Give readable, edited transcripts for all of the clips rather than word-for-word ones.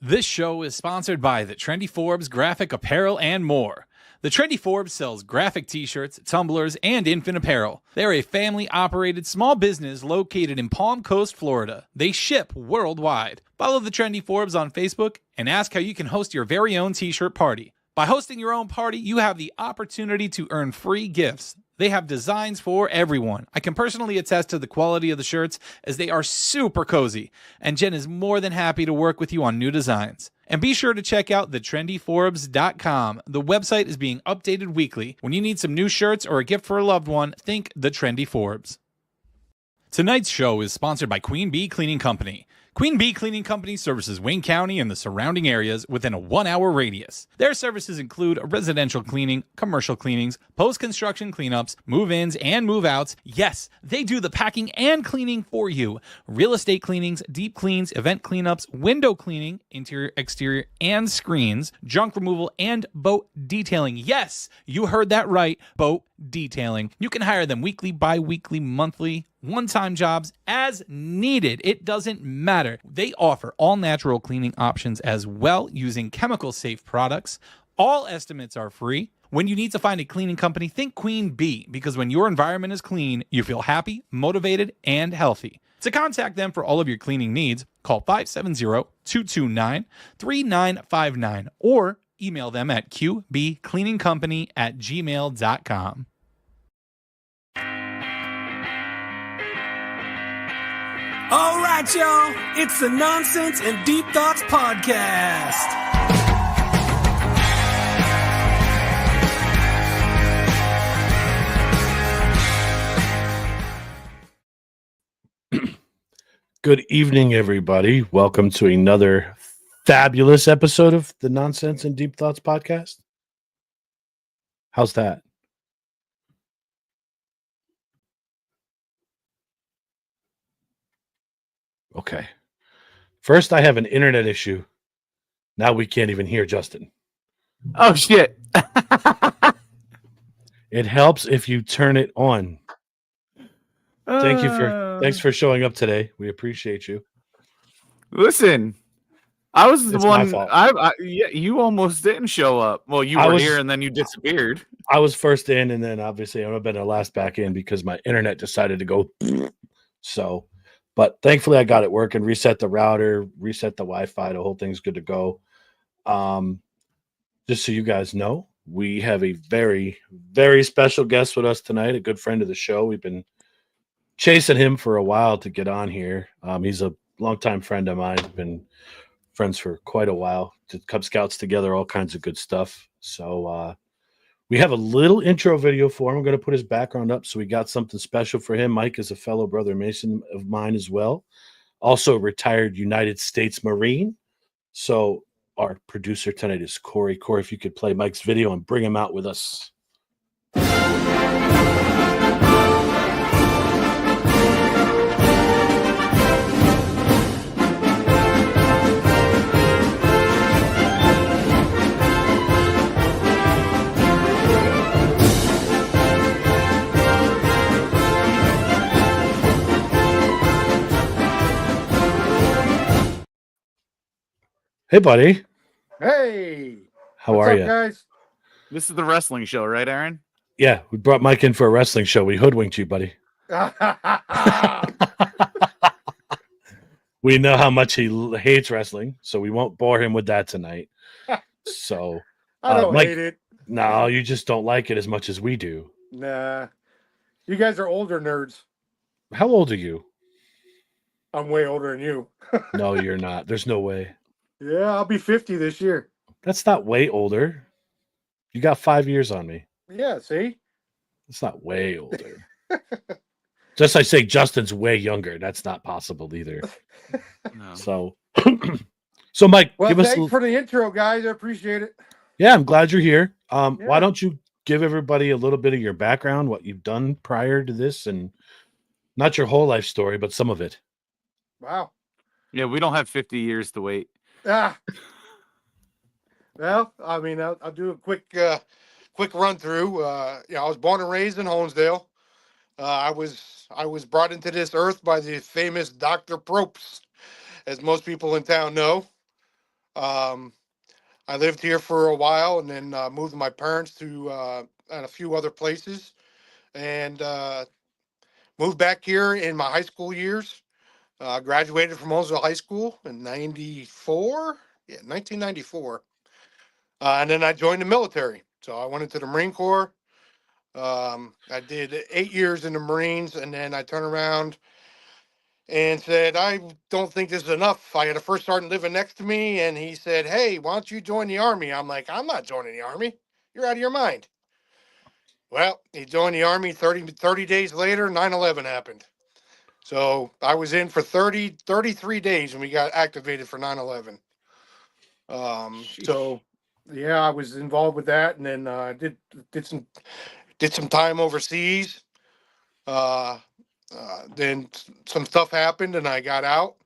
This show is sponsored by the Trendy Forbes graphic apparel and more. The Trendy Forbes sells graphic t-shirts, tumblers, and infant apparel. They're a family-operated small business located in Palm Coast, Florida. They ship worldwide. Follow the Trendy Forbes on Facebook and ask how you can host your very own t-shirt party. By hosting your own party, you have the opportunity to earn free gifts. They have designs for everyone. I can personally attest to the quality of the shirts as they are super cozy, and Jen is more than happy to work with you on new designs. And be sure to check out thetrendyforbes.com. The website is being updated weekly. When you need some new shirts or a gift for a loved one, think The Trendy Forbes. Tonight's show is sponsored by Queen Bee Cleaning Company. Queen Bee Cleaning Company services Wayne County and the surrounding areas within a 1-hour radius. Their services include residential cleaning, commercial cleanings, post-construction cleanups, move-ins and move-outs. Yes, they do the packing and cleaning for you. Real estate cleanings, deep cleans, event cleanups, window cleaning, interior, exterior, and screens, junk removal, and boat detailing. Yes, you heard that right, boat detailing. You can hire them weekly, bi-weekly, monthly, one-time jobs as needed. It doesn't matter. They offer all natural cleaning options as well using chemical-safe products. All estimates are free. When you need to find a cleaning company, think Queen Bee, because when your environment is clean, you feel happy, motivated, and healthy. To contact them for all of your cleaning needs, call 570-229-3959 or email them at qbcleaningcompany@gmail.com. All right, y'all, it's the Nonsense and Deep Thoughts podcast. Good evening, everybody. Welcome to another fabulous episode of the Nonsense and Deep Thoughts podcast. How's that? Okay. First, I have an internet issue. Now we can't even hear Justin. Oh, shit. It helps if you turn it on. Thanks for showing up today. We appreciate you. Listen, I was the It's my one. fault. Yeah, you almost didn't show up. Well, you were here and then you disappeared. I was first in, and then obviously I would have been the last back in because my internet decided to go. So, but thankfully I got it working. Reset the router, reset the Wi-Fi. The whole thing's good to go. Just so you guys know, we have a very, very special guest with us tonight. A good friend of the show. We've been chasing him for a while to get on here. He's a longtime friend of mine. We've been friends for quite a while. Did Cub Scouts together, all kinds of good stuff. So we have a little intro video for him. I'm going to put his background up, so we got something special for him. Mike is a fellow brother Mason of mine as well. Also a retired United States Marine. So our producer tonight is Corey. Corey, if you could play Mike's video and bring him out with us. Hey, buddy. Hey, How what's are up, you? guys? This is the wrestling show, right, Aaron? Yeah, we brought Mike in for a wrestling show. We hoodwinked you, buddy. We know how much he hates wrestling, so we won't bore him with that tonight. So, I don't Mike- hate it. no, you just don't like it as much as we do. Nah, you guys are older nerds. How old are you? I'm way older than you. No, you're not. There's no way. Yeah, I'll be 50 this year. That's not way older. You got 5 years on me. Yeah, see? It's not way older. Just I say Justin's way younger. That's not possible either. No. So, so Mike, Well, give us. thanks for the intro, guys. I appreciate it. Yeah, I'm glad you're here. Yeah. Why don't you give everybody a little bit of your background, what you've done prior to this, and not your whole life story, but some of it. Wow. Yeah, we don't have 50 years to wait. Ah. Well, I mean, I'll do a quick run through. I was born and raised in Honesdale. I was brought into this earth by the famous Dr. Probst, as most people in town know. I lived here for a while and then moved with my parents to and a few other places, and moved back here in my high school years. Graduated from Owensville High School in '94, yeah, 1994, and then I joined the military. So I went into the Marine Corps. I did 8 years in the Marines, and then I turned around and said, I don't think this is enough. I had a first sergeant living next to me, and he said, hey, why don't you join the Army? I'm like, I'm not joining the Army. You're out of your mind. Well, he joined the Army 30 days later, 9/11 happened. So I was in for 33 days, and we got activated for 9/11. So yeah, I was involved with that, and then did some time overseas. Then some stuff happened, and I got out.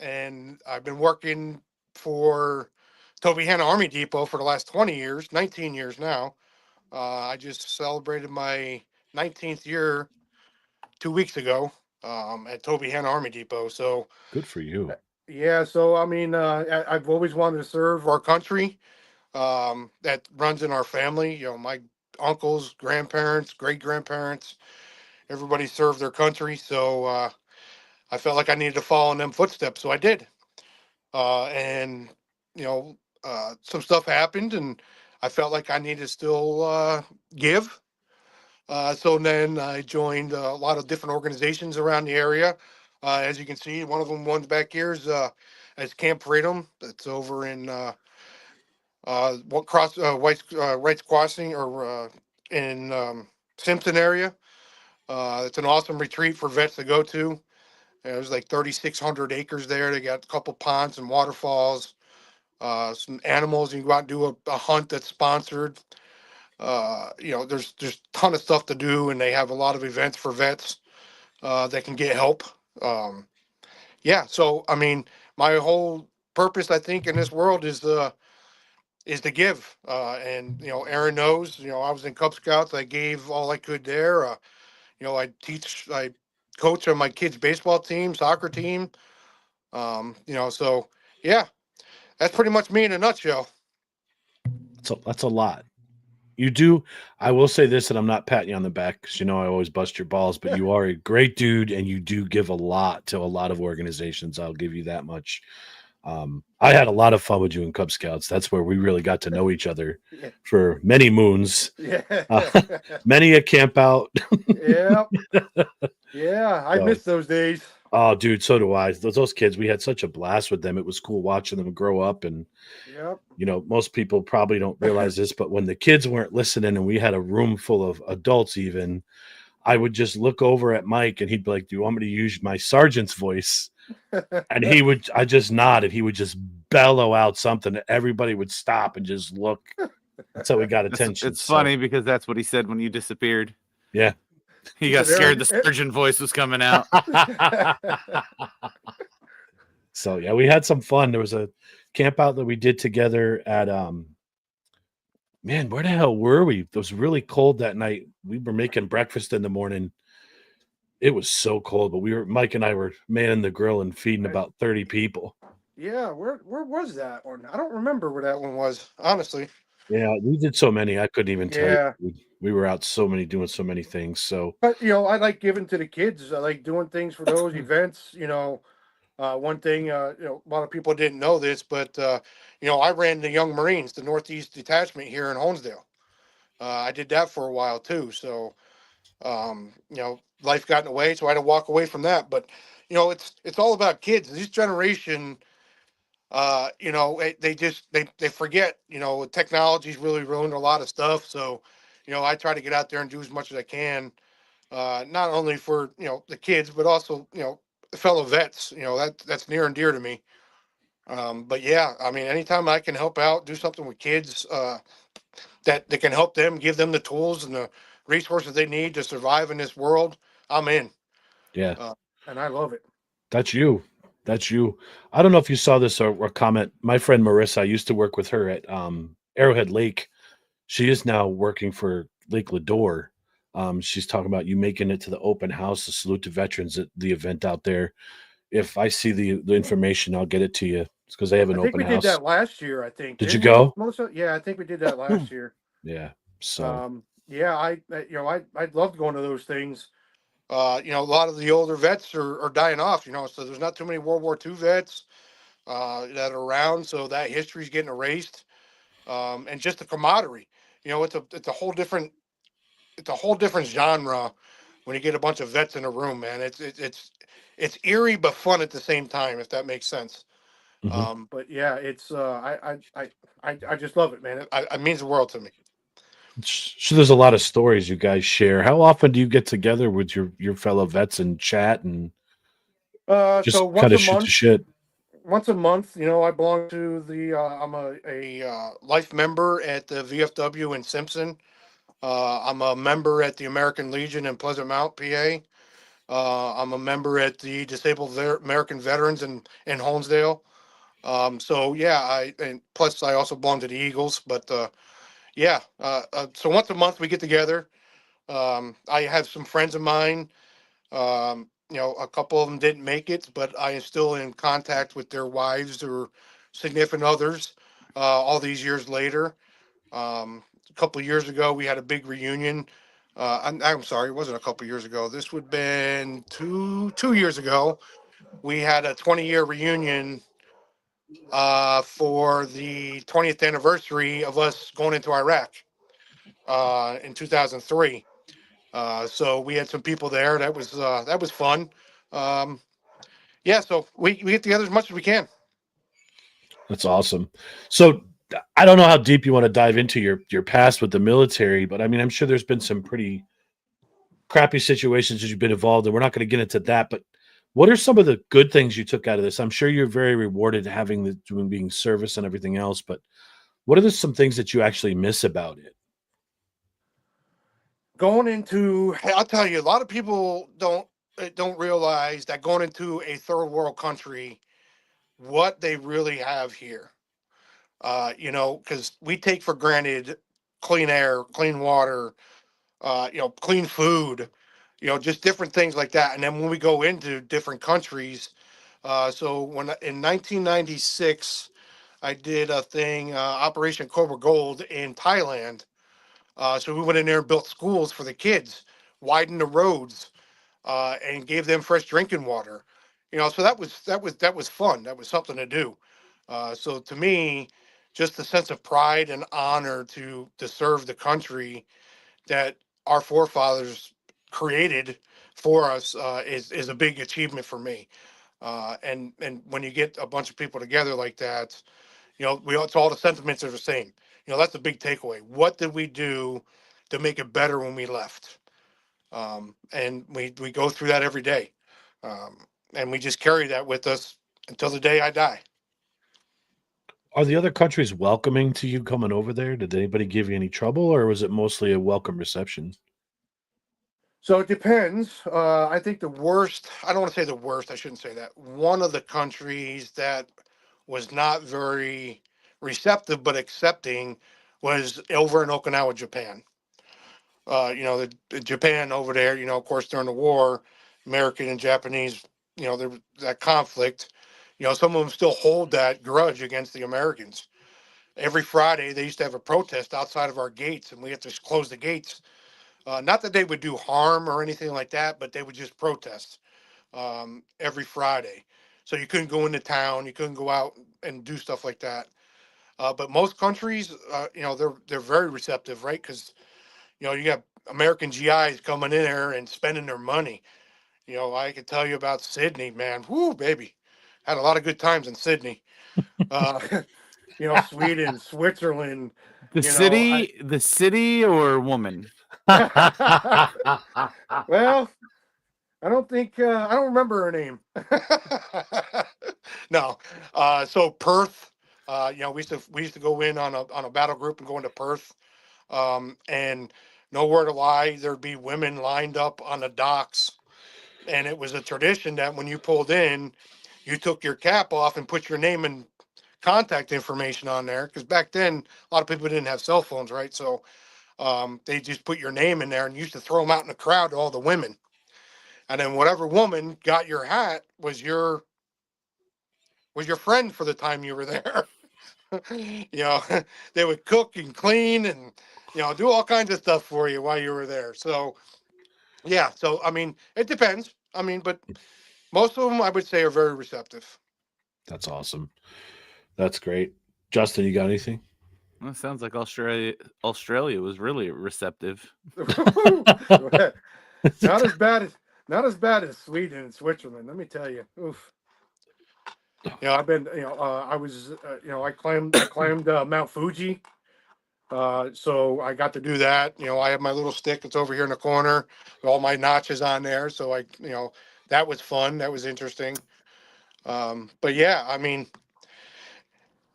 And I've been working for Toby Hanna Army Depot for the last 20 years, 19 years now. I just celebrated my 19th year 2 weeks ago at Toby Hanna Army Depot. So good for you. Yeah. So, I mean, I've always wanted to serve our country. That runs in our family. You know, my uncles, grandparents, great grandparents, everybody served their country. So I felt like I needed to follow in them footsteps. So I did. And, you know, some stuff happened, and I felt like I needed to still give. So then I joined a lot of different organizations around the area. As you can see, one of them, one's back here, is Camp Freedom. That's over in White's Crossing, or in Simpson area. It's an awesome retreat for vets to go to. There's like 3,600 acres there. They got a couple ponds and waterfalls, some animals. You can go out and do a hunt that's sponsored. You know, there's a ton of stuff to do, and they have a lot of events for vets that can get help. Yeah, so I mean, my whole purpose, I think, in this world is to give. And you know, Aaron knows. You know, I was in Cub Scouts. I gave all I could there. You know, I coach on my kids' baseball team, soccer team. You know, so yeah, that's pretty much me in a nutshell. So that's a lot. You do. I will say this, and I'm not patting you on the back because, you know, I always bust your balls, but you are a great dude, and you do give a lot to a lot of organizations. I'll give you that much. I had a lot of fun with you in Cub Scouts. That's where we really got to know each other for many moons. Yeah. Many a camp out. Yeah. Yeah. I miss those days. Oh, dude, so do I. Those kids, we had such a blast with them. It was cool watching them grow up. And, you know, most people probably don't realize this, but when the kids weren't listening and we had a room full of adults even, I would just look over at Mike and he'd be like, do you want me to use my sergeant's voice? And I just nodded. He would just bellow out something. Everybody would stop and just look. That's how we got attention. It's funny because that's what he said when you disappeared. Yeah. He got scared the surgeon voice was coming out. So yeah, we had some fun. There was a camp out that we did together at man, where the hell were we? It was really cold that night. We were making breakfast in the morning. It was so cold, but Mike and I were manning the grill and feeding about 30 people. Yeah, where was that one? I don't remember where that one was, honestly. Yeah, we did so many. I couldn't even tell you. We were out doing so many things. So, but you know, I like giving to the kids. I like doing things for those events. You know, one thing, you know, a lot of people didn't know this, but you know, I ran the Young Marines, the Northeast Detachment here in Honesdale. I did that for a while too. So, you know, life got in the way, so I had to walk away from that. But you know, it's all about kids. This generation. You know, they forget, you know, technology's really ruined a lot of stuff. So, you know, I try to get out there and do as much as I can, not only for, you know, the kids, but also, you know, fellow vets. You know, that's near and dear to me. But yeah, I mean, anytime I can help out, do something with kids, that can help them, give them the tools and the resources they need to survive in this world, I'm in. Yeah. And I love it. That's you. That's you. I don't know if you saw this or comment. My friend Marissa, I used to work with her at Arrowhead Lake. She is now working for Lake Lodore. She's talking about you making it to the open house, the Salute to Veterans at the event out there. If I see the information, I'll get it to you It's because they have I an think open we did house. that last year. I think. Did you Didn't we, go? Melissa? Yeah, I think we did that last year. Yeah. So Yeah, I'd love going to those things. A lot of the older vets are dying off. So there's not too many World War II vets that are around. So that history's getting erased. And just the camaraderie. It's a whole different genre when you get a bunch of vets in a room, man. It's eerie but fun at the same time, if that makes sense. But yeah, it's I just love it, man. It means the world to me. so there's a lot of stories you guys share. How often do you get together with your fellow vets and chat and So just kind of shoot the shit? once a month, I belong to the I'm a life member at the VFW in Simpson. I'm a member at the American Legion in Pleasant Mount, PA. I'm a member at the Disabled American Veterans in Holmesdale. So yeah, and plus I also belong to the Eagles. But yeah, so once a month we get together. I have some friends of mine. A couple of them didn't make it, but I am still in contact with their wives or significant others all these years later. A couple of years ago, we had a big reunion. I'm sorry, it wasn't a couple of years ago. This would have been two years ago. We had a 20-year reunion for the 20th anniversary of us going into Iraq in 2003. So we had some people there. That was fun. Um, yeah, so we get together as much as we can. That's awesome. So I don't know how deep you want to dive into your past with the military, but I mean, I'm sure there's been some pretty crappy situations that you've been involved in. We're not going to get into that, but what are some of the good things you took out of this? I'm sure you're very rewarded having being service and everything else, but what are some things that you actually miss about it? I'll tell you, a lot of people don't realize that going into a third world country, what they really have here. Because we take for granted clean air, clean water, clean food, just different things like that. And then when we go into different countries, so when in 1996, I did a thing, Operation Cobra Gold in Thailand. So we went in there and built schools for the kids, widened the roads, and gave them fresh drinking water. So that was fun. That was something to do. So to me, just the sense of pride and honor to serve the country that our forefathers created for us is a big achievement for me. And when you get a bunch of people together like that, it's all the sentiments are the same. That's the big takeaway. What did we do to make it better when we left? And we go through that every day, and we just carry that with us until the day I die. Are the other countries welcoming to you coming over there? Did anybody give you any trouble, or was it mostly a welcome reception? So it depends. I think the worst, I don't want to say the worst, I shouldn't say that. One of the countries that was not very receptive but accepting was over in Okinawa, Japan. The Japan over there, of course, during the war, American and Japanese, there was that conflict. Some of them still hold that grudge against the Americans. Every Friday, they used to have a protest outside of our gates, and we had to close the gates. Not that they would do harm or anything like that, but they would just protest every Friday. So you couldn't go into town, you couldn't go out and do stuff like that. But most countries, they're very receptive, right? Because you got American GIs coming in there and spending their money. I could tell you about Sydney, man. Whoo, baby, had a lot of good times in Sydney. Uh, Sweden, Switzerland. The You know, city or woman? well, I don't think I don't remember her name. No. So Perth. We used to go in on a battle group and go into Perth. And nowhere to lie, there'd be women lined up on the docks, and it was a tradition that when you pulled in, you took your cap off and put your name and contact information on there. Because back then, a lot of people didn't have cell phones, right? So they just put your name in there and used to throw them out in the crowd to all the women. And then whatever woman got your hat was your was your friend for the time you were there. You know, they would cook and clean and, you know, do all kinds of stuff for you while you were there. So, yeah. So, I mean, it depends. I mean, but most of them I would say are very receptive. That's awesome. That's great. Justin, you got anything? Well, it sounds like Australia was really receptive. Not as bad as Sweden and Switzerland. Let me tell you. Oof. You know, I've been. You know, I was. You know, I climbed Mount Fuji. So I got to do that. You know, I have my little stick that's over here in the corner, with all my notches on there. So you know, that was fun. That was interesting. But yeah, I mean,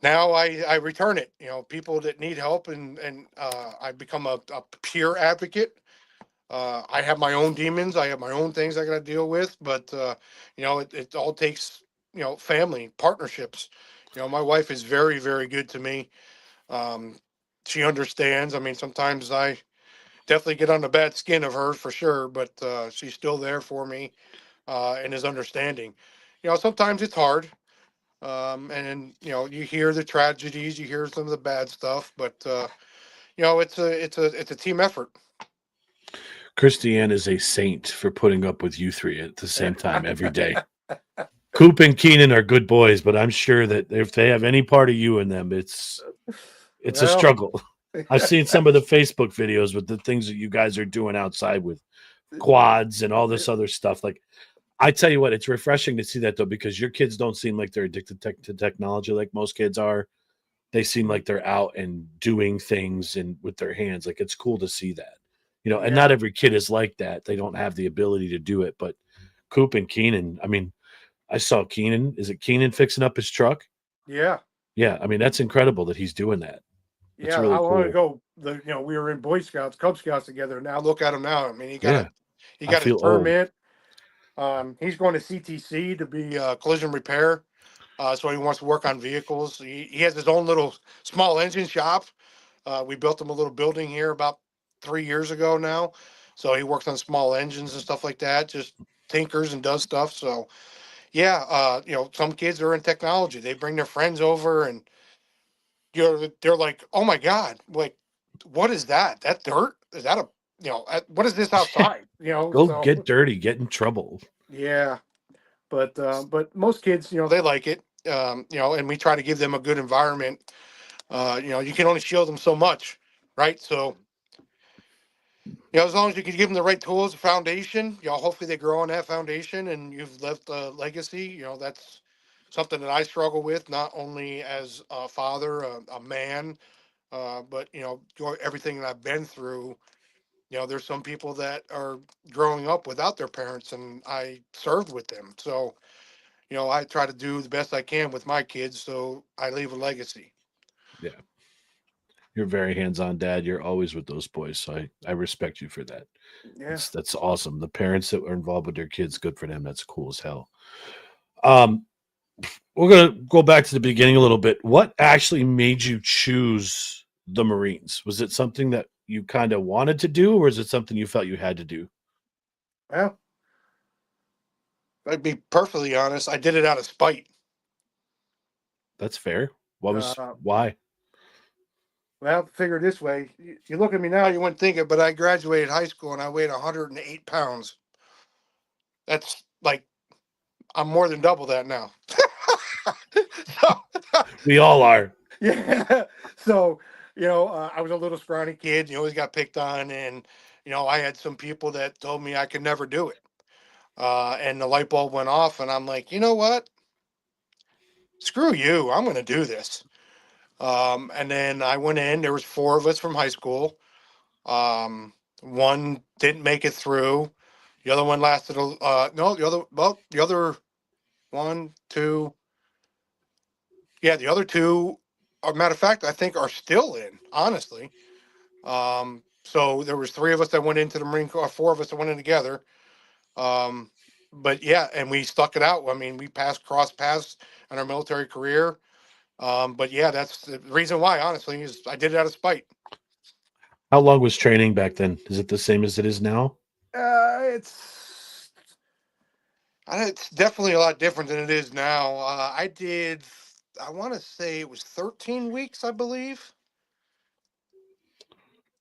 now I return it. You know, people that need help and I become a peer advocate. I have my own demons. I have my own things I got to deal with. But you know, it all takes, you know, family partnerships. You know, my wife is very, very good to me. Um, she understands. I mean, sometimes I definitely get on the bad skin of her for sure, but she's still there for me and is understanding. You know, sometimes it's hard. And you know, you hear the tragedies, you hear some of the bad stuff, but you know, it's a team effort. Christiane is a saint for putting up with you three at the same time every day. Coop and Keenan are good boys, but I'm sure that if they have any part of you in them, it's a struggle. I've seen some of the Facebook videos with the things that you guys are doing outside with quads and all this other stuff. Like, I tell you what, it's refreshing to see that though, because your kids don't seem like they're addicted to technology like most kids are. They seem like they're out and doing things and with their hands. Like, it's cool to see that, you know. And not every kid is like that. They don't have the ability to do it. But Coop and Keenan, I mean, I saw Keenan. Is it Keenan fixing up his truck? Yeah. Yeah. I mean, that's incredible that he's doing that. That's Yeah. really How long cool. ago? You know, we were in Boy Scouts, Cub Scouts together. Now look at him now. I mean, he I got his feel old. permit. He's going to CTC to be collision repair. So he wants to work on vehicles. He has his own little small engine shop. We built him a little building here about 3 years ago now. So he works on small engines and stuff like that, just tinkers and does stuff. So yeah, you know, some kids are in technology. They bring their friends over and you know, they're like, oh my God, like, what is that? That dirt? Is that a, you know, what is this outside? You know, Go so get dirty, get in trouble. yeah. But most kids, you know, they like it. You know, and we try to give them a good environment. You know, you can only shield them so much, right? So, you know, as long as you can give them the right tools, the foundation, you know, hopefully they grow on that foundation and you've left a legacy. You know, that's something that I struggle with, not only as a father, a man, but, you know, everything that I've been through. You know, there's some people that are growing up without their parents, and I served with them. So, you know, I try to do the best I can with my kids, so I leave a legacy. Yeah. You're very hands-on dad. You're always with those boys. So I respect you for that. Yeah. That's awesome. The parents that are involved with their kids, good for them. That's cool as hell. Um, we're gonna go back to the beginning a little bit. What actually made you choose the Marines? Was it something that you kind of wanted to do, or is it something you felt you had to do? Well, I'd be perfectly honest. I did it out of spite. That's fair. Uh, Why? Well, figure this way. You look at me now, you wouldn't think it, but I graduated high school and I weighed 108 pounds. That's like, I'm more than double that now. So, We all are. yeah. So, you know, I was a little scrawny kid. You always got picked on. And, you know, I had some people that told me I could never do it. And the light bulb went off, and I'm like, you know what? Screw you. I'm going to do this. And then I went in. There was 4 of us from high school. One didn't make it through. The other one lasted. No, the other 1, 2. Yeah, the other 2. Matter of fact, I think are still in. Honestly. So there was 3 of us that went into the Marine Corps. 4 of us that went in together. But yeah, and we stuck it out. I mean, we crossed paths in our military career. But yeah, that's the reason why, honestly, is I did it out of spite. How long was training back then? Is it the same as it is now? It's It's definitely a lot different than it is now. I want to say it was 13 weeks, I believe.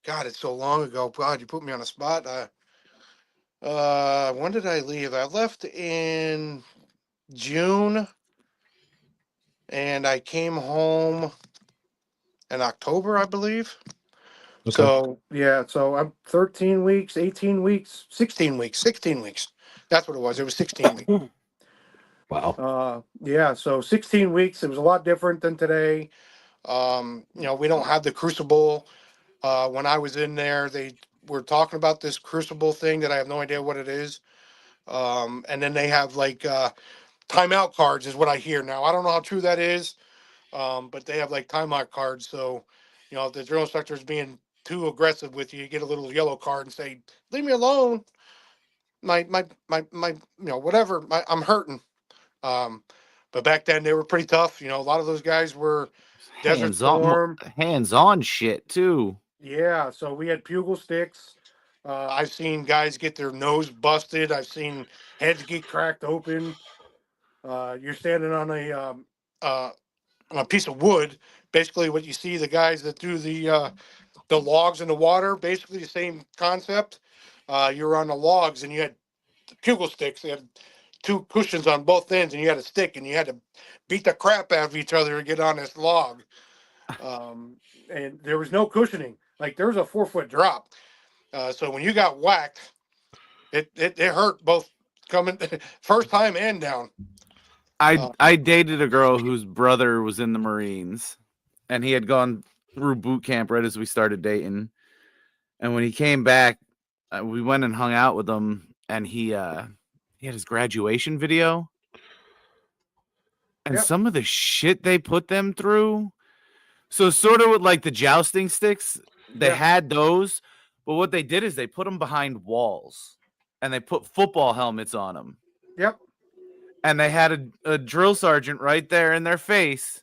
God, it's so long ago. God, you put me on a spot. When did I leave? I left in June, and I came home in October, I believe. Okay. So yeah, so I'm 13 weeks, 18 weeks, 16 weeks, 16 weeks. That's what it was. It was 16 weeks. Wow. Yeah, so 16 weeks. It was a lot different than today. We don't have the crucible. When I was in there, they were talking about this crucible thing that I have no idea what it is. And then they have like timeout cards, is what I hear now. I don't know how true that is, but they have like timeout cards. So, if the drill instructor is being too aggressive with you, you get a little yellow card and say, "Leave me alone. Whatever. I'm hurting." Um, but back then they were pretty tough. A lot of those guys were Desert Storm. Hands on shit too. Yeah, so we had pugil sticks. I've seen guys get their nose busted. I've seen heads get cracked open. You're standing on a piece of wood. Basically, what you see the guys that do the logs in the water. Basically, the same concept. You're on the logs and you had pugil sticks. They had two cushions on both ends, and you had a stick, and you had to beat the crap out of each other to get on this log. And there was no cushioning. Like there was a 4-foot drop. So when you got whacked, it hurt both coming first time and down. I dated a girl whose brother was in the Marines, and he had gone through boot camp right as we started dating. And when he came back, we went and hung out with him, and he had his graduation video. And Yep. some of the shit they put them through. So sort of with like the jousting sticks, they had those, but what they did is they put them behind walls, and they put football helmets on them. Yep. And they had a drill sergeant right there in their face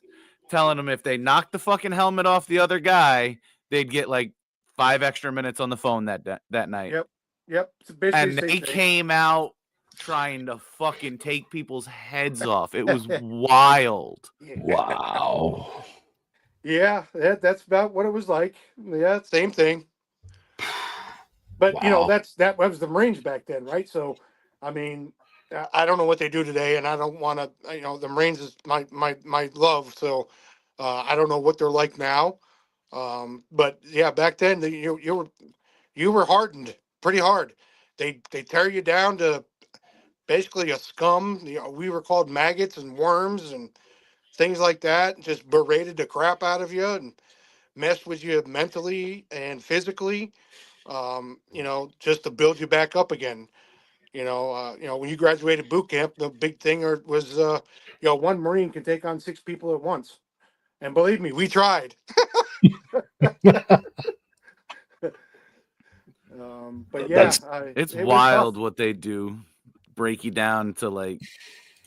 telling them if they knocked the fucking helmet off the other guy, they'd get like 5 extra minutes on the phone that night. Yep. And they came out trying to fucking take people's heads off. It was wild. Wow. Yeah, that's about what it was like. Yeah, same thing. But Wow. that was the Marines back then, right? So, I mean, I don't know what they do today, and I don't want to. The Marines is my love. So, I don't know what they're like now. But yeah, back then you were hardened pretty hard. They tear you down to basically a scum. We were called maggots and worms and things like that. Just berated the crap out of you and messed with you mentally and physically. Just to build you back up again. When you graduated boot camp, the big thing was, one Marine can take on 6 people at once. And believe me, we tried. But yeah, it's wild what they do. Break you down to like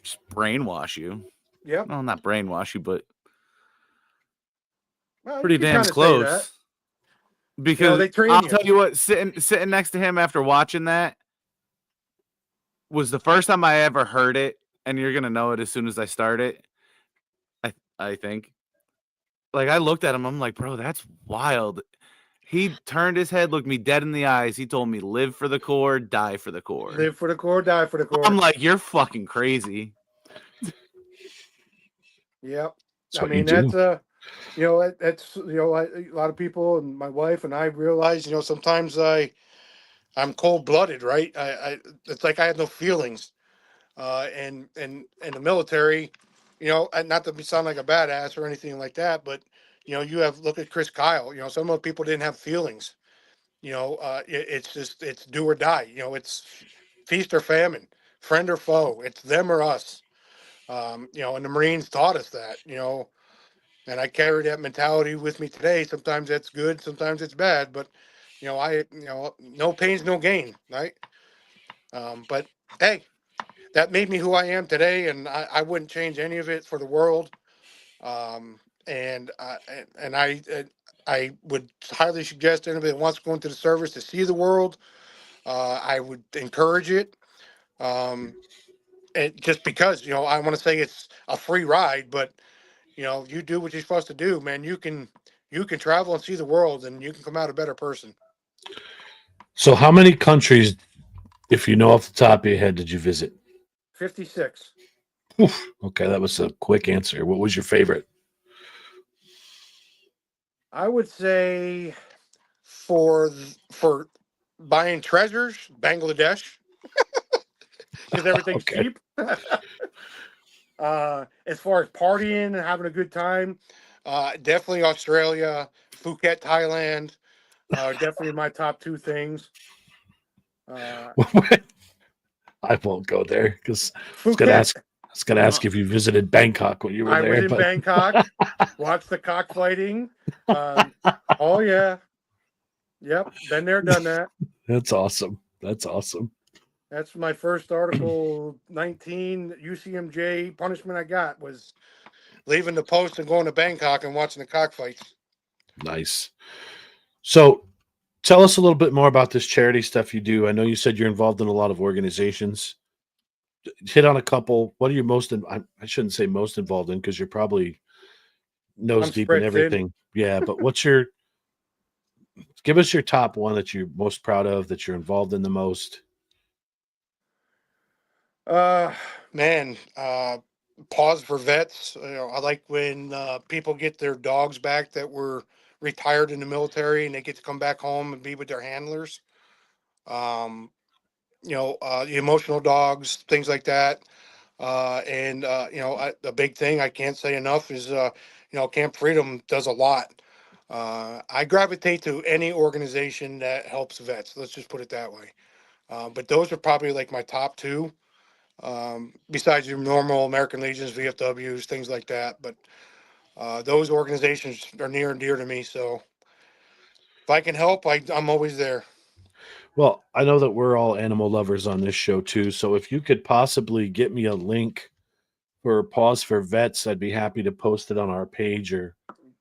just brainwash you. Yep. Well, not brainwash you, but pretty damn close. Because they train I'll you. tell you what, sitting next to him after watching that was the first time I ever heard it, and you're gonna know it as soon as I start it. I think. Like I looked at him, I'm like, bro, that's wild. He turned his head, looked me dead in the eyes. He told me, live for the Corps, die for the Corps. Live for the Corps, die for the Corps. I'm like, you're fucking crazy. Yep. I mean, that's a lot of people and my wife and I realize, sometimes I'm cold-blooded, right? It's like I have no feelings. And in the military, and not to sound like a badass or anything like that, but look at Chris Kyle. Some of the people didn't have feelings. It's do or die. It's feast or famine, friend or foe. It's them or us. And the Marines taught us that. And I carry that mentality with me today. Sometimes that's good, sometimes it's bad, but no pain's no gain, right? But hey, that made me who I am today, and I wouldn't change any of it for the world. And I would highly suggest anybody that wants to go into the service to see the world. I would encourage it. just because, I want to say it's a free ride, but you do what you're supposed to do, man. You can travel and see the world, and you can come out a better person. So, how many countries, if you know off the top of your head, did you visit? 56. Oof. Okay, that was a quick answer. What was your favorite? I would say for buying treasures, Bangladesh, because everything's Okay. cheap. As far as partying and having a good time, definitely Australia, Phuket, Thailand, definitely my top two things. I won't go there because I was gonna Phuket, ask. I was gonna ask if you visited Bangkok when you were I was there, in but Bangkok, watched the cockfighting. Oh yeah, yep, been there, done that. that's awesome. That's awesome. That's my first Article 19 UCMJ punishment I got was leaving the post and going to Bangkok and watching the cockfights. Nice. So, tell us a little bit more about this charity stuff you do. I know you said you're involved in a lot of organizations. Hit on a couple. What are you most? I shouldn't say most involved in because you're probably nose I'm deep in spread thin. everything. Yeah, but what's your? Give us your top one that you're most proud of, that you're involved in the most. Uh, man, pause for vets. I like when people get their dogs back that were retired in the military and they get to come back home and be with their handlers. Um, the emotional dogs, things like that. The big thing I can't say enough is, Camp Freedom does a lot. I gravitate to any organization that helps vets. Let's just put it that way. But those are probably like my top two, besides your normal American Legions, VFWs, things like that. But those organizations are near and dear to me. So if I can help, I'm always there. Well, I know that we're all animal lovers on this show too. So if you could possibly get me a link for Pause for Vets, I'd be happy to post it on our page or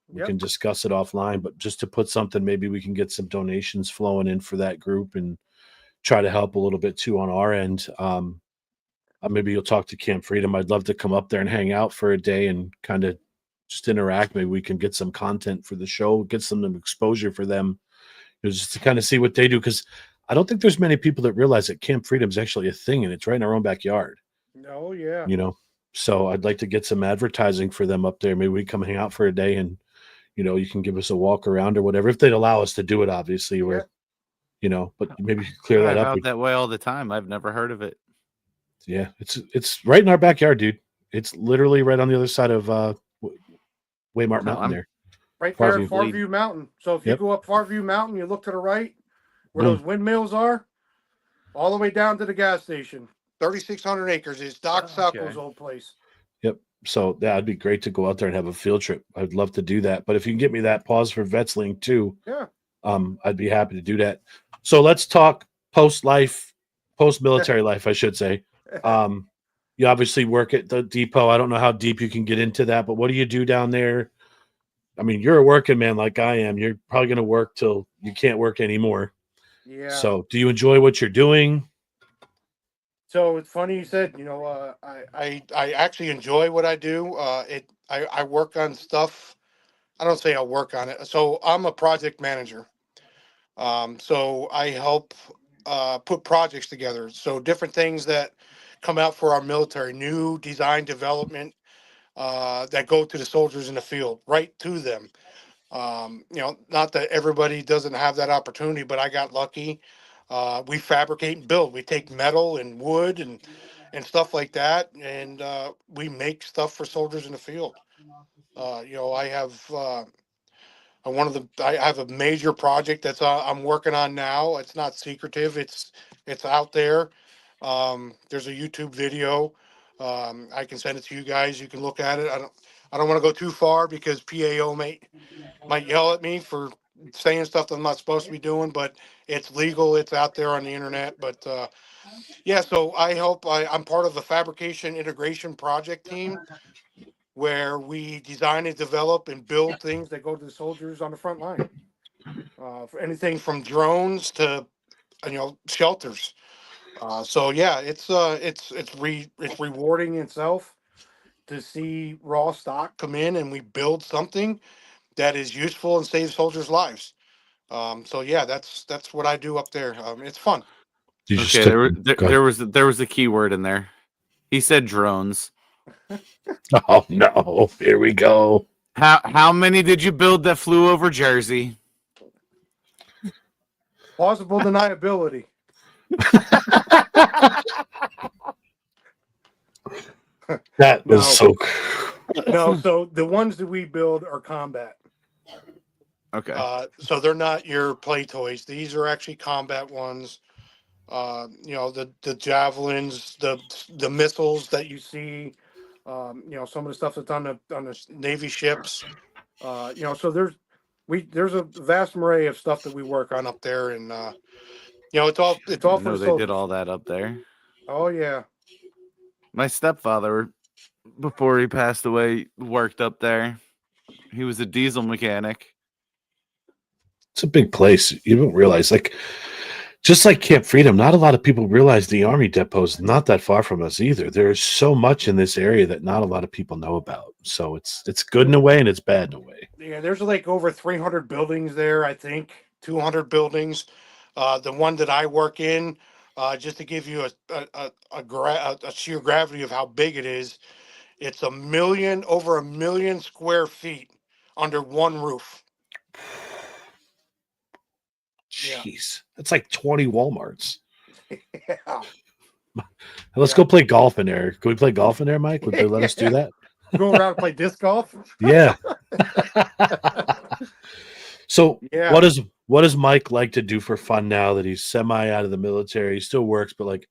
we Yep. can discuss it offline. But just to put something, maybe we can get some donations flowing in for that group and try to help a little bit too on our end. Maybe you'll talk to Camp Freedom. I'd love to come up there and hang out for a day and kind of just interact. Maybe we can get some content for the show, get some exposure for them, just to kind of see what they do. Because I don't think there's many people that realize that Camp Freedom is actually a thing and it's right in our own backyard. No, yeah. You know, so I'd like to get some advertising for them up there. Maybe we come hang out for a day and you can give us a walk around or whatever if they'd allow us to do it. Obviously, where but maybe you could clear that Drive up. out that way all the time. I've never heard of it. Yeah, it's right in our backyard, dude. It's literally right on the other side of Waymart Mountain I'm- there. Right there Farview. at Farview Mountain. So if you Yep. go up Farview Mountain, you look to the right where Boom. those windmills are, all the way down to the gas station. 3,600 acres is Doc Okay. Salco's old place. Yep. So that'd be great to go out there and have a field trip. I'd love to do that. But if you can get me that Pause for Vets link too, Yeah. I'd be happy to do that. So let's talk post military life, I should say. You obviously work at the depot. I don't know how deep you can get into that, but what do you do down there? I mean, you're a working man like I am. You're probably going to work till you can't work anymore. Yeah. So do you enjoy what you're doing? So it's funny you said, I actually enjoy what I do. I work on stuff. I don't say I work on it. So I'm a project manager. So I help put projects together. So different things that come out for our military, new design development that go to the soldiers in the field, right to them. Not that everybody doesn't have that opportunity, but I got lucky. We fabricate and build. We take metal and wood and stuff like that, and we make stuff for soldiers in the field. I have I have a major project that's I'm working on now. It's not secretive. It's out there. There's a YouTube video. I can send it to you guys. You can look at it. I don't want to go too far because PAO might yell at me for saying stuff that I'm not supposed to be doing, but it's legal. It's out there on the internet. But yeah, so I'm part of the fabrication integration project team where we design and develop and build things that go to the soldiers on the front line. For anything from drones to shelters. So yeah, it's rewarding itself to see raw stock come in and we build something that is useful and saves soldiers' lives. So yeah, that's what I do up there. It's fun. You just Okay, took, go ahead. there was a key word in there. He said drones. Oh no, here we go. How many did you build that flew over Jersey? Plausible deniability. That No. was so No, so the ones that we build are combat. Okay. So they're not your play toys. These are actually combat ones. The javelins, the missiles that you see. Some of the stuff that's on the Navy ships. So there's a vast array of stuff that we work on up there, and it's all I for know the they soldiers. did all that up there. Oh yeah. My stepfather, before he passed away, worked up there. He was a diesel mechanic. it's a big place. You don't realize, just like Camp Freedom, not a lot of people realize the Army depot is not that far from us either. There's so much in this area that not a lot of people know about. So it's good in a way and it's bad in a way. Yeah, there's like over 300 buildings there, I think, 200 buildings. The one that I work in, just to give you a sheer gravity of how big it is, it's over a million square feet under one roof. Yeah. Jeez, that's like 20 Walmarts. Yeah. Let's Yeah. go play golf in there. Can we play golf in there, Mike? Would they let us do that? Go around and play disc golf. Yeah. So Yeah. what does Mike like to do for fun now that he's semi out of the military? He still works, but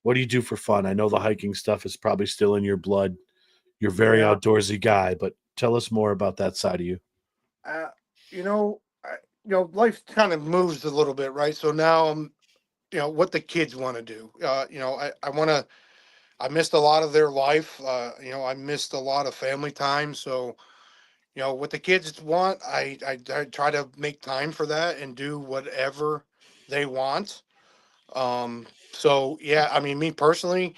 what do you do for fun? I know the hiking stuff is probably still in your blood. You're a very Yeah. outdoorsy guy, but tell us more about that side of you. Life kind of moves a little bit, right? So now I'm, what the kids want to do. I missed a lot of their life. I missed a lot of family time. So, what the kids want, I try to make time for that and do whatever they want. So yeah, I mean, me personally,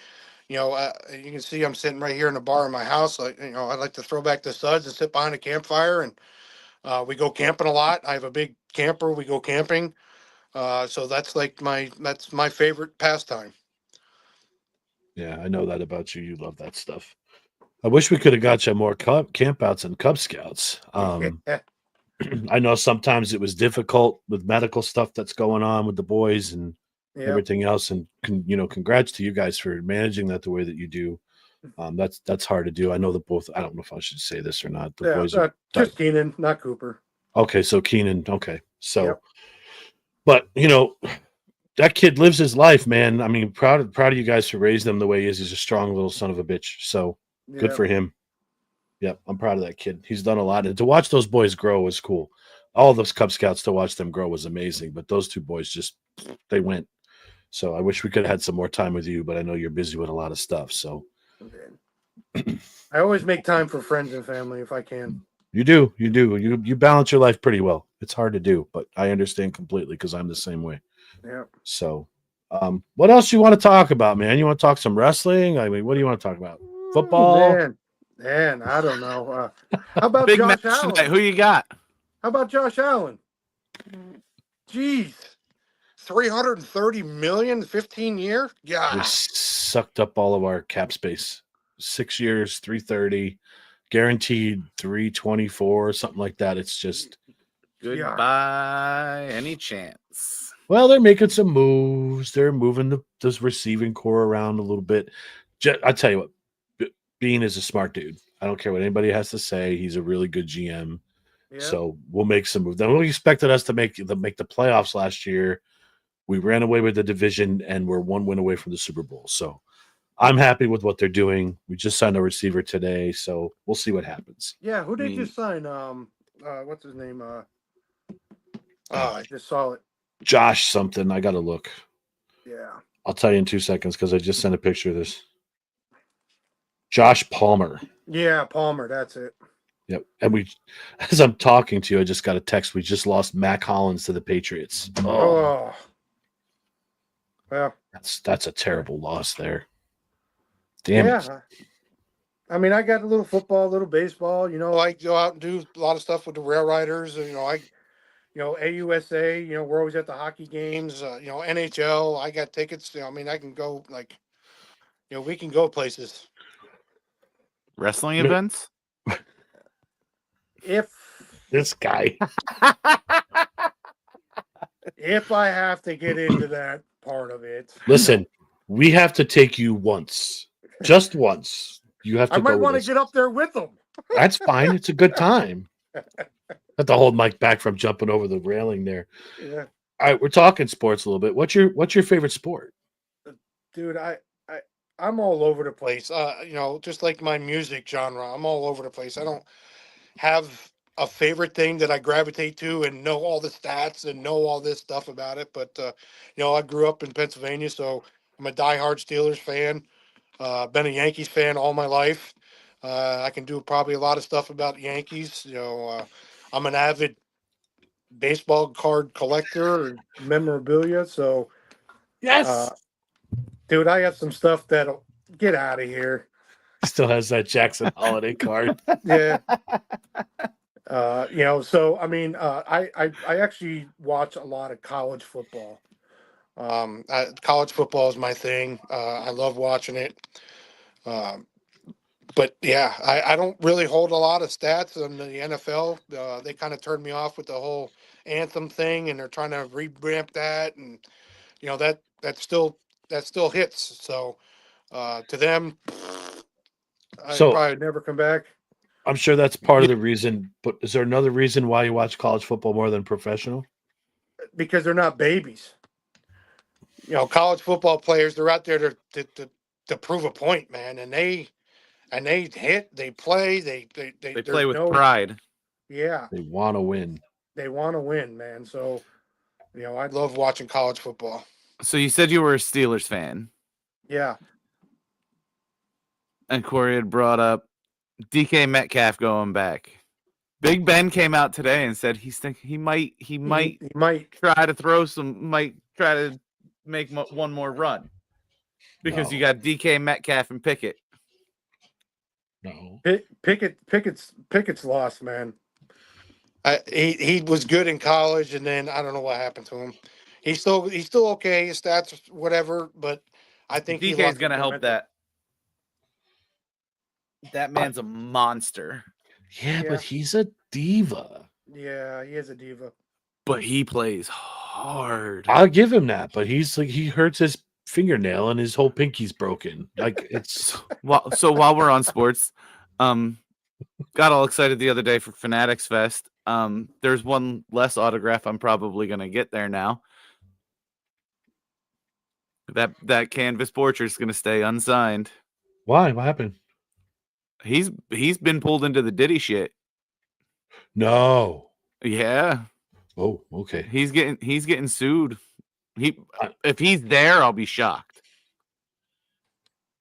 you can see I'm sitting right here in the bar in my house. I like to throw back the suds and sit behind a campfire, and we go camping a lot. I have a big camper. We go camping. So that's my favorite pastime. Yeah, I know that about you. You love that stuff. I wish we could have got you more campouts and Cub Scouts. I know sometimes it was difficult with medical stuff that's going on with the boys and Yeah. everything else. And congrats to you guys for managing that the way that you do. That's hard to do. I know the both. I don't know if I should say this or not. The boys are just Keenan, not Cooper. okay. So Keenan. Okay, so, Yep. but that kid lives his life, man. I mean, proud of you guys for raising him the way he is. He's a strong little son of a bitch. So good for him. Yep, I'm proud of that kid. He's done a lot, and to watch those boys grow was cool. All those Cub Scouts, to watch them grow was amazing. But those two boys they went. So I wish we could have had some more time with you, but I know you're busy with a lot of stuff. So I always make time for friends and family if I can. you do. You balance your life pretty well. It's hard to do, but I understand completely because I'm the same way. Yeah. So, what else you want to talk about, man? You want to talk some wrestling? I mean, what do you want to talk about? Football? Man, I don't know. How about Big Josh match Allen? tonight. Who you got? How about Josh Allen? Jeez. 330 million, 15 year? We Yeah. sucked up all of our cap space. 6 years, 330, guaranteed 324, something like that. It's just Goodbye. Any chance? well, they're making some moves. They're moving this receiving core around a little bit. I tell you what, Bean is a smart dude. I don't care what anybody has to say. He's a really good GM. Yeah. So we'll make some moves. Then we expected us to make the playoffs last year. We ran away with the division and we're one win away from the Super Bowl. So I'm happy with what they're doing. We just signed a receiver today, so we'll see what happens. Yeah, who did just sign? What's his name? I just saw it. Josh something. I gotta look. Yeah. I'll tell you in 2 seconds because I just sent a picture of this. Josh Palmer. Yeah, Palmer, that's it. Yep. And as I'm talking to you, I just got a text. We just lost Mac Hollins to the Patriots. Oh. Well, That's a terrible loss there. Damn it. Yeah. I mean, I got a little football, a little baseball. You know, I go out and do a lot of stuff with the Rail Riders. You know, AUSA. You know, we're always at the hockey games. You know, NHL. I got tickets. You know, I mean, I can go we can go places. Wrestling No. events? If This guy. if I have to get into that part of it, Listen, we have to take you once. Just once. You have to I might go want with to us. get up there with them. That's fine. It's a good time. Have to hold Mike back from jumping over the railing there. Yeah. All right, we're talking sports a little bit. What's your favorite sport? Dude, I'm all over the place. You know, just like my music genre, I'm all over the place. I don't have a favorite thing that I gravitate to and know all the stats and know all this stuff about it. But you know, I grew up in Pennsylvania, so I'm a diehard Steelers fan. Been a Yankees fan all my life. I can do probably a lot of stuff about Yankees. You know, I'm an avid baseball card collector and memorabilia. So, Yes. dude, I have some stuff that'll get out of here. Still has that Jackson Holiday card. Yeah. You know, so I mean, I actually watch a lot of college football. College football is my thing. I love watching it. But yeah, I don't really hold a lot of stats on the NFL. They kind of turned me off with the whole anthem thing, and they're trying to revamp that, and you know that still hits. So to them, I So- probably never come back I'm sure that's part of the reason, but is there another reason why you watch college football more than professional? because they're not babies. You know, college football players, they're out there to prove a point, man, and they hit, they play, they They play with no, pride. Yeah, They want to win. they want to win, man. So, you know, I love watching college football. So you said you were a Steelers fan, Yeah, and Corey had brought up DK Metcalf going back. Big Ben came out today and said he's thinking he might he might. try to make one more run because you No. got DK Metcalf and Pickett. No. Pickett's lost, man. He was good in college, and then I don't know what happened to him. He's still okay. His stats, whatever, but I think he DK lost is going to his help momentum. that man's a monster, Yeah, Yeah. but he's a diva. Yeah, he is a diva. but he plays hard. I'll give him that, but he's like he hurts his fingernail and his whole pinky's broken. Like it's So while we're on sports, got all excited the other day for Fanatics Fest. There's one less autograph I'm probably gonna get there now. That canvas portrait's gonna stay unsigned. why? What happened? He's been pulled into the Diddy shit. No. Yeah, Oh, okay. he's getting sued. If he's there, I'll be shocked.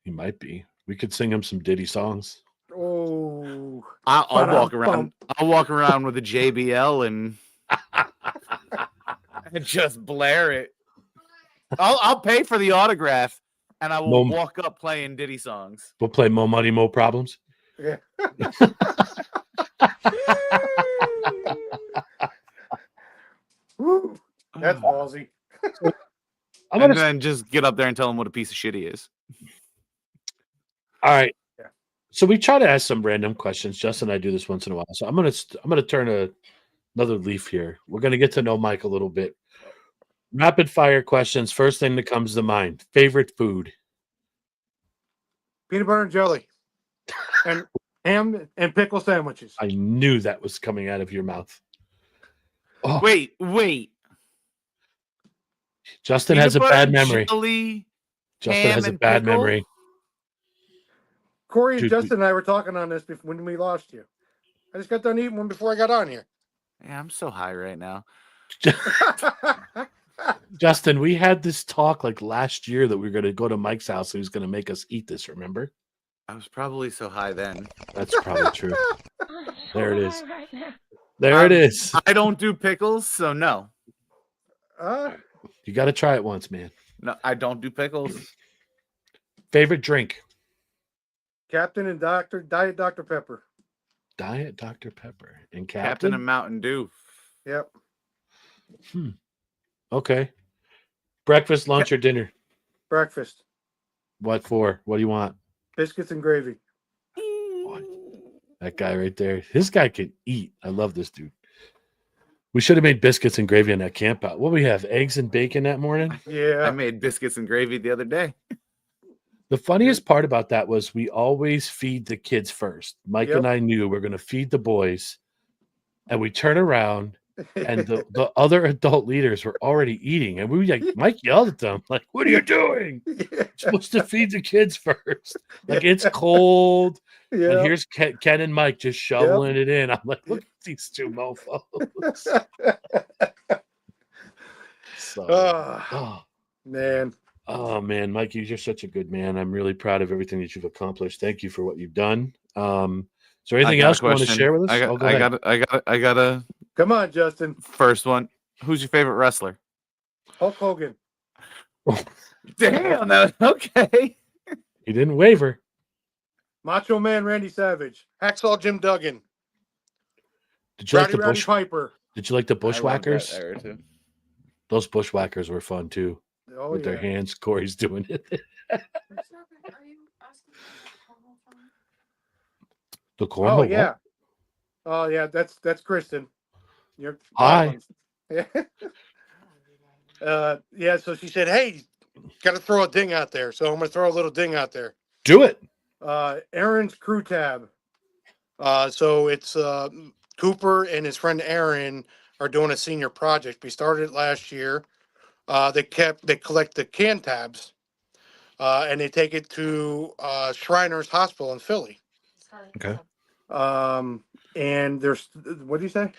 He might be. We could sing him some Diddy songs. Oh, I'll walk Ba-dum-bum. around. I'll walk around with a JBL and just blare it. I'll pay for the autograph, and I will Mom- walk up playing Diddy songs. We'll play Mo Money, Mo Problems. yeah. Woo, that's ballsy. I'm And gonna then just get up there and tell him what a piece of shit he is. all right. Yeah. So we try to ask some random questions. Justin and I do this once in a while. So I'm gonna turn another leaf here. We're gonna get to know Mike a little bit. Rapid fire questions. First thing that comes to mind. Favorite food. Peanut butter and jelly, and ham and pickle sandwiches. I knew that was coming out of your mouth. Oh, Wait. Justin has a Peanut bad butter, memory. jelly, Justin ham has a and bad pickle? memory. Corey and Dude, Justin and I were talking on this when we lost you. I just got done eating one before I got on here. Yeah, I'm so high right now. Justin, we had this talk like last year that we were going to go to Mike's house and he was going to make us eat this. Remember? I was probably so high then. That's probably true. There it is. There it is. I don't do pickles, so no. You got to try it once, man. No, I don't do pickles. Favorite drink? Captain and Diet Dr. Pepper. Diet Dr. Pepper. And Captain Captain? and Mountain Dew. Yep. Okay. Breakfast, lunch, or dinner? Breakfast. What for? What do you want? Biscuits and gravy. That guy right there. This guy can eat. I love this dude. We should have made biscuits and gravy on that camp out. What we have? Eggs and bacon that morning? I Yeah. made biscuits and gravy the other day. The funniest part about that was we always feed the kids first. Mike Yep. and I knew we're going to feed the boys, and we turn around, and the other adult leaders were already eating, and we like Mike yelled at them like, "What are you doing? You're supposed to feed the kids first. Like it's cold." And Yeah. here's Ken and Mike just shoveling it in. I'm like, look at these two mofos. So, Ah, man. oh man, Mikey, you're such a good man. I'm really proud of everything that you've accomplished. Thank you for what you've done. Is there anything else you want to share with us? I got a Come on, Justin. first one. Who's your favorite wrestler? Hulk Hogan. Damn, that was okay. He didn't waver. Macho Man Randy Savage. Hacksaw Jim Duggan. Did you like Rowdy the Roddy bush? Piper. Did you like the I loved that bushwhackers? era, too. Those bushwhackers were fun too. Oh, With their yeah. hands, Corey's doing it. The cornhole. Oh, what? yeah. Oh, yeah. That's Kristen. You're Hi. Yeah. Yeah. So she said, "Hey, got to throw a ding out there." So I'm gonna throw a little ding out there. Do it. Aaron's crew tab. So it's Cooper and his friend Aaron are doing a senior project. We started it last year. They collect the can tabs, and they take it to Shriners Hospital in Philly. Okay. And there's, what do you say?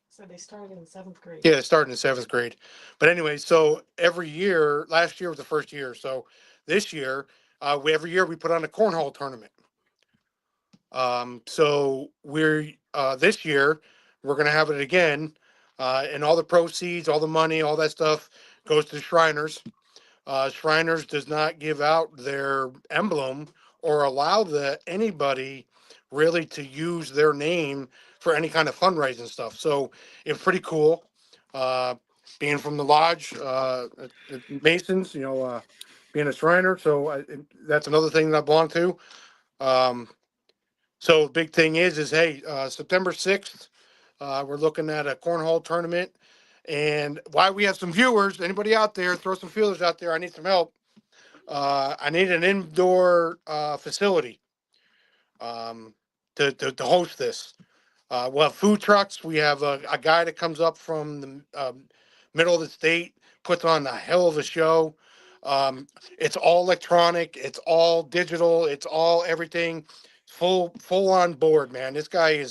So they started in 7th grade. Yeah, they started in 7th grade. But anyway, so every year, last year was the first year. So this year, every year we put on a cornhole tournament. So we're this year we're gonna have it again, and all the proceeds, all the money, all that stuff goes to the Shriners. Shriners does not give out their emblem or allow anybody really to use their name for any kind of fundraising stuff. So it's pretty cool. Being from the lodge, at Masons, being a Shriner. So that's another thing that I belong to. So the big thing is hey, September 6th, we're looking at a cornhole tournament. And why we have some viewers, anybody out there, throw some feelers out there. I need some help. I need an indoor facility to host this. We'll have food trucks. We have a guy that comes up from the middle of the state, puts on a hell of a show. It's all electronic. It's all digital. It's all everything. Full on board, man. This guy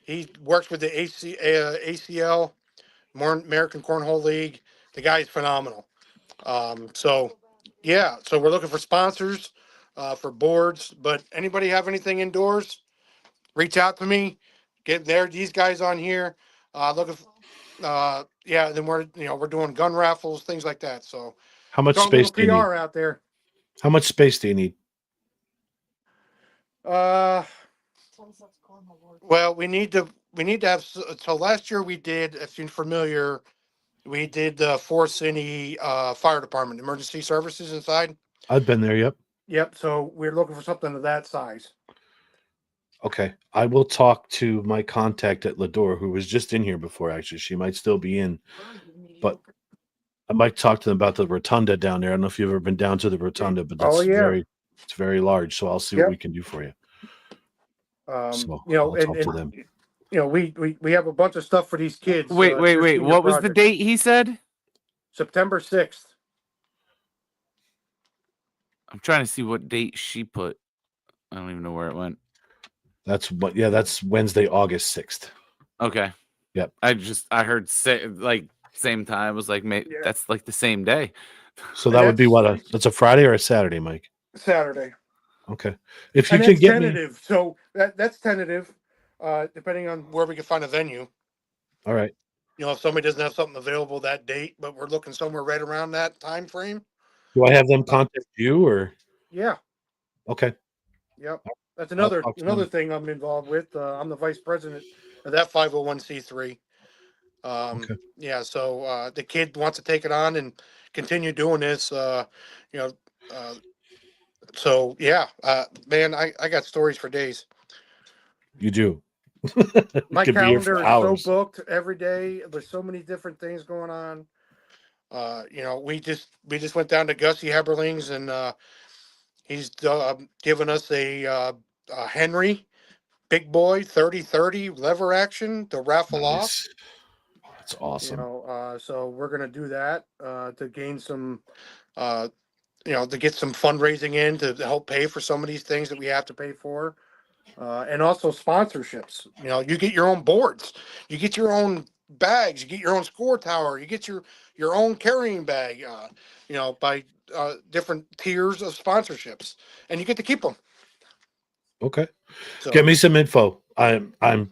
he works with the ACL, American Cornhole League. The guy is phenomenal. So we're looking for sponsors for boards. But anybody have anything indoors? Reach out to me. Get these guys on here. Looking. Then we're doing gun raffles, things like that. So How much got a space little do you need? PR out there. How much space do you need? Well, we need to have. So last year we did, if you're familiar, we did the Forest City Fire Department emergency services inside. I've been there. Yep. Yep. So we're looking for something of that size. Okay. I will talk to my contact at Lador, who was just in here before. Actually, she might still be in, but I might talk to them about the rotunda down there. I don't know if you've ever been down to the rotunda, but that's it's very large. So I'll see what we can do for you. So I'll talk to them. We have a bunch of stuff for these kids. Wait. What was the date he said? September 6th. I'm trying to see what date she put. I don't even know where it went. That's Wednesday, August 6th. Okay. Yep. I heard same time. I was like, that's like the same day. So that would be that's a Friday or a Saturday, Mike? Saturday. Okay. If you can get tentative. So that's tentative, depending on where we can find a venue. All right. If somebody doesn't have something available that date, but we're looking somewhere right around that time frame. Do I have them contact you or Yeah. okay? Yep. That's I'll talk to another them. thing I'm involved with. I'm the vice president of that 501c3. Okay. Yeah. So the kid wants to take it on and continue doing this. You know. Uh, so yeah, man, I got stories for days. You do. We My could be here for calendar is so hours. booked every day. There's so many different things going on. We just went down to Gussie Heberling's and he's given us a Henry big boy 30-30 lever action to raffle off. Nice. That's awesome. So we're gonna do that to gain some, uh, to get some fundraising in to help pay for some of these things that we have to pay for. And also sponsorships. You get your own boards, you get your own bags, you get your own score tower, you get your own carrying bag. By different tiers of sponsorships, and you get to keep them. Okay. So Get me some info. I'm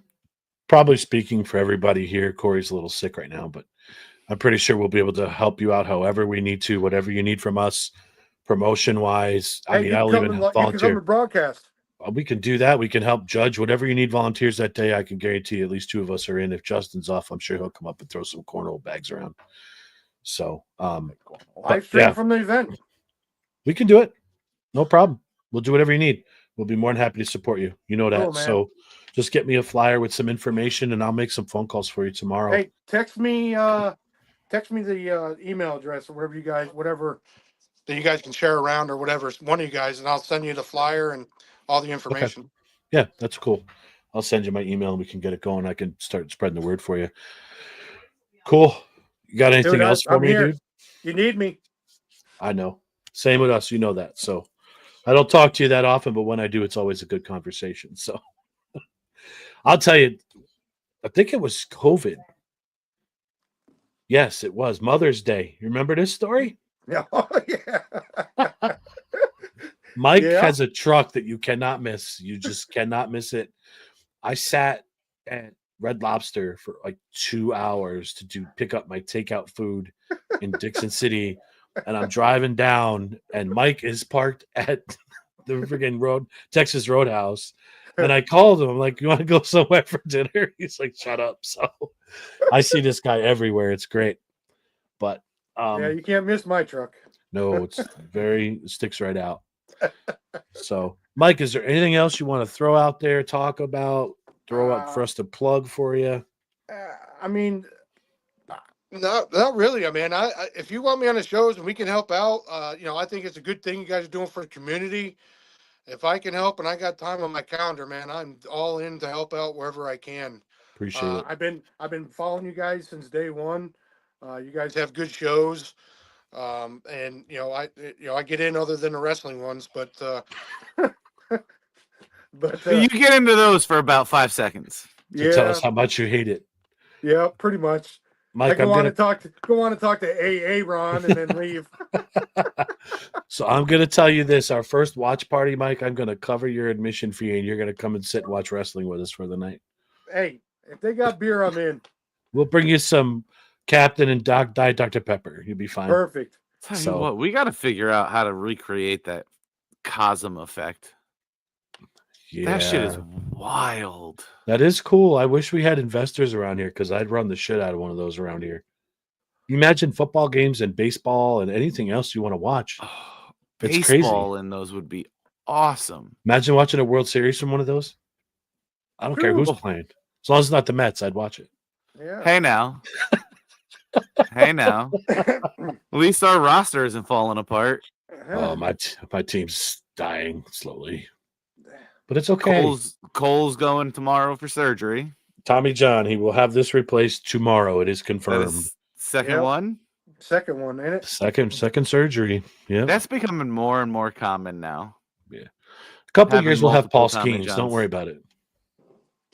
probably speaking for everybody here. Corey's a little sick right now, but I'm pretty sure we'll be able to help you out however we need to, whatever you need from us, promotion wise. I mean, I'll even you can come volunteer. and broadcast. We can do that. We can help judge whatever you need volunteers that day. I can guarantee at least two of us are in. If Justin's off, I'm sure he'll come up and throw some cornhole bags around. So, Live stream from the event. we can do it. No problem. We'll do whatever you need. We'll be more than happy to support you. You know that. Cool, man. So just get me a flyer with some information and I'll make some phone calls for you tomorrow. Hey, text me the email address or whatever that you guys can share around or whatever, one of you guys, and I'll send you the flyer and all the information. Yeah, that's cool. I'll send you my email and we can get it going. I can start spreading the word for you. Cool. You got anything else for me, dude? You need me. I know. Same with us. You know that. So I don't talk to you that often, but when I do, it's always a good conversation. So I'll tell you, I think it was COVID. Yes, it was Mother's Day. You remember this story? Yeah. Mike Yeah. has a truck that you cannot miss. You just cannot miss it. I sat at Red Lobster for like 2 hours to pick up my takeout food in Dixon City. And I'm driving down and Mike is parked at the freaking Texas Roadhouse. And I called him. I'm like, you want to go somewhere for dinner? He's like, shut up. So I see this guy everywhere. It's great. But Yeah, you can't miss my truck. no, it sticks right out. So, Mike, is there anything else you want to throw out there, talk about, throw out for us to plug for you? I mean, not really. I mean, I if you want me on the shows and we can help out, I think it's a good thing you guys are doing for the community. If I can help and I got time on my calendar, man, I'm all in to help out wherever I can. Appreciate it. I've been following you guys since day one. You guys have good shows. And I get in other than the wrestling ones, but You get into those for about 5 seconds. To tell us how much you hate it. Yeah, pretty much. Mike, I go on to talk to AA Ron and then leave. So I'm gonna tell you this: our first watch party, Mike. I'm gonna cover your admission fee, and you're gonna come and sit and watch wrestling with us for the night. Hey, if they got beer, I'm in. We'll bring you some Captain and Diet Dr. Pepper. You'll be fine. Perfect. Tell you what, we got to figure out how to recreate that Cosm effect. Yeah, That shit is wild. That is cool. I wish we had investors around here because I'd run the shit out of one of those around here. You imagine football games and baseball and anything else you want to watch. Oh, It's baseball crazy. in those would be awesome. Imagine watching a World Series from one of those. I don't care who's Cool. playing. As long as it's not the Mets, I'd watch it. Yeah. Hey now. Hey now. At least our roster isn't falling apart. Oh, my team's dying slowly. But it's okay. Cole's going tomorrow for surgery. Tommy John, he will have this replaced tomorrow. It is That confirmed. is second Yep. one. Second one, ain't it? Second surgery. Yeah. That's becoming more and more common now. A couple of having years we'll have Paul multiple Tommy Skeens. Don't Johns. worry about it.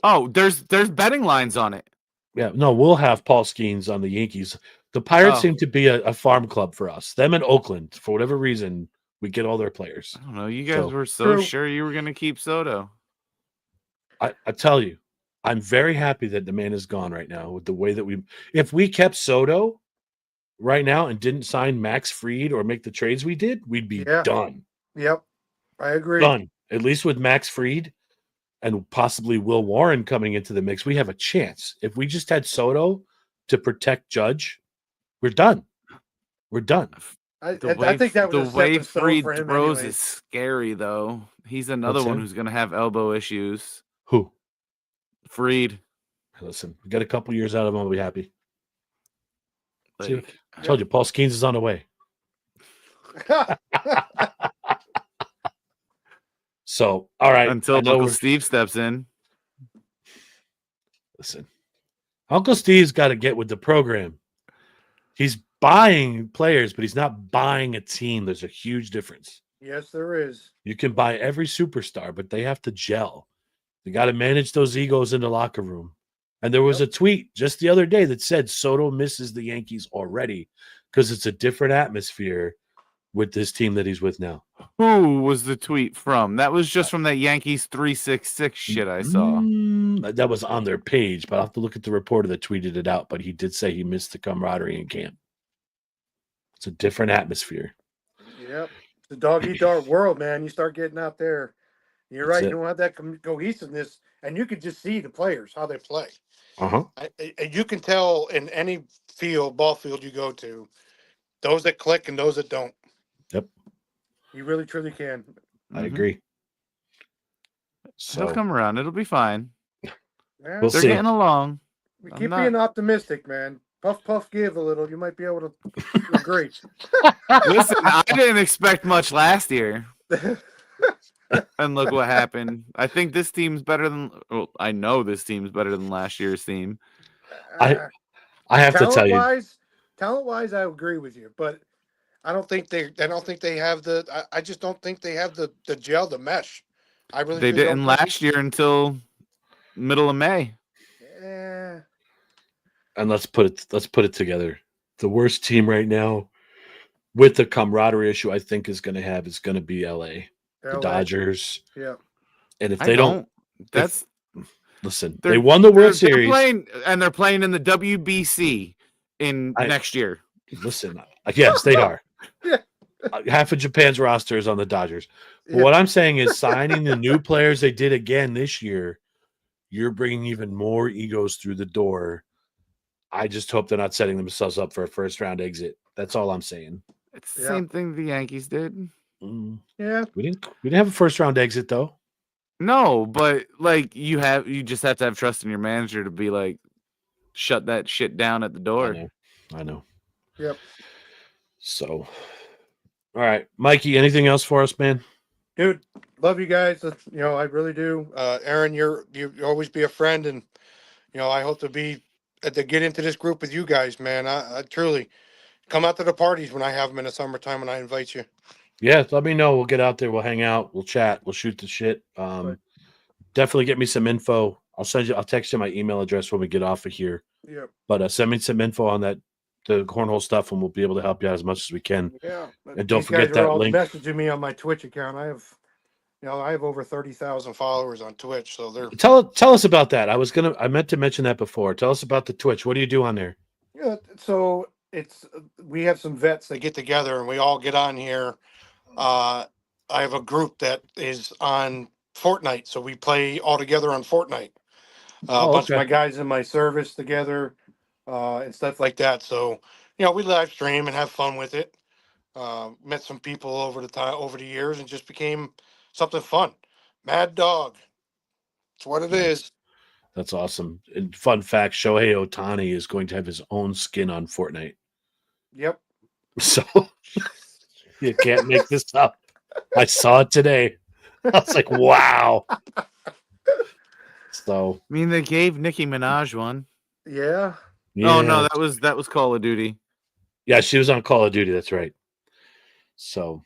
Oh, there's betting lines on it. Yeah, no, we'll have Paul Skeens on the Yankees. The Pirates Oh. seem to be a farm club for us. Them in Oakland, for whatever reason, we get all their players. I don't know. You guys So- were so True. sure you were going to keep Soto. I tell you, I'm very happy that the man is gone right now with the way that if we kept Soto, right now and didn't sign Max Fried or make the trades we did, we'd be Yeah. done. Yep. I agree. Done. At least with Max Fried and possibly Will Warren coming into the mix, we have a chance. If we just had Soto to protect Judge, we're done. We're done. I think that was the way Fried Fried for him throws anyways. is scary, though. He's another What's one that? who's going to have elbow issues. Who? Fried. Listen, we got a couple years out of him. I'll be happy. See, Like, I told you, Paul Skeens is on the way. So, all right. until I know Uncle we're- Steve steps in. Listen, Uncle Steve's got to get with the program. He's buying players, but he's not buying a team. There's a huge difference. Yes, there is. You can buy every superstar, but they have to gel. You got to manage those egos in the locker room. And there was a tweet just the other day that said Soto misses the Yankees already because it's a different atmosphere with this team that he's with now. Who was the tweet from? That was just from that Yankees 366 shit I saw. That was on their page, but I'll have to look at the reporter that tweeted it out. But he did say he missed the camaraderie in camp. It's a different atmosphere. Yep. The dog eat dog world, man. You start getting out there. You're That's right. it. You don't have that cohesiveness, and you can just see the players how they play. Uh-huh. You can tell in any ball field you go to, those that click and those that don't. Yep. You really truly can. I Mhm. agree. He'll So come around. It'll be fine. Yeah. We'll They're see. getting along. We I'm keep not- being optimistic, man. Puff, puff, give a little. You might be able to agree. Listen, I didn't expect much last year. And look what happened. I think this team's better than. Well, I know this team's better than last year's team. I have to tell you, talent wise, I agree with you, but I don't think they have the. I just don't think they have the gel, the mesh. I really They truly don't didn't think- last year until middle of May. Eh, and let's put it together. The worst team right now with the camaraderie issue I think is going to be LA, the LA. Dodgers. Yeah. And if I they don't That's listen, They're- they won the World they're Series. playing, and they're playing in the WBC in next year. Listen, yes, they are. Yeah. Half of Japan's roster is on the Dodgers. But Yeah. what I'm saying is signing the new players they did again this year, you're bringing even more egos through the door. I just hope they're not setting themselves up for a first round exit. That's all I'm saying. It's the Yeah. same thing the Yankees did. Yeah. We didn't have a first round exit though. No, but like you just have to have trust in your manager to be like, shut that shit down at the door. I know. Yep. So, all right, Mikey. Anything else for us, man? Dude, love you guys. I really do. Aaron, you always be a friend, and I hope to get into this group with you guys, man. I truly come out to the parties when I have them in the summertime when I invite you. Yeah, let me know. We'll get out there. We'll hang out. We'll chat. We'll shoot the shit. Right. Definitely get me some info. I'll text you my email address when we get off of here. Yep. But send me some info on the cornhole stuff, and we'll be able to help you out as much as we can. Yeah. And don't These forget guys are that all link. messaging me on my Twitch account. I have over 30,000 followers on Twitch, so they're Tell us about that. I meant to mention that before. Tell us about the Twitch. What do you do on there? yeah. So we have some vets that get together and we all get on here. I have a group that is on Fortnite, so we play all together on Fortnite. A bunch of my guys in my service together, and stuff like that. So we live stream and have fun with it. Met some people over the years, and just became something fun. Mad Dog. It's what it is. That's awesome. And fun fact: Shohei Ohtani is going to have his own skin on Fortnite. Yep. So you can't make this up. I saw it today. I was like, wow. So I mean, they gave Nicki Minaj one. Yeah. Oh no, that was Call of Duty. Yeah, she was on Call of Duty. That's right. So,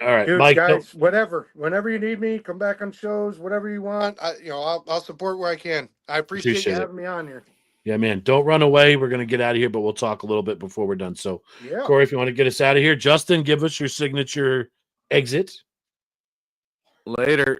all right, Dude, Mike. guys, whenever you need me, come back on shows, whatever you want. I'll support where I can. I appreciate you it. having me on here. Yeah, man. Don't run away. We're gonna get out of here, but we'll talk a little bit before we're done. So, Yeah. Corey, if you want to get us out of here, Justin, give us your signature exit. Later.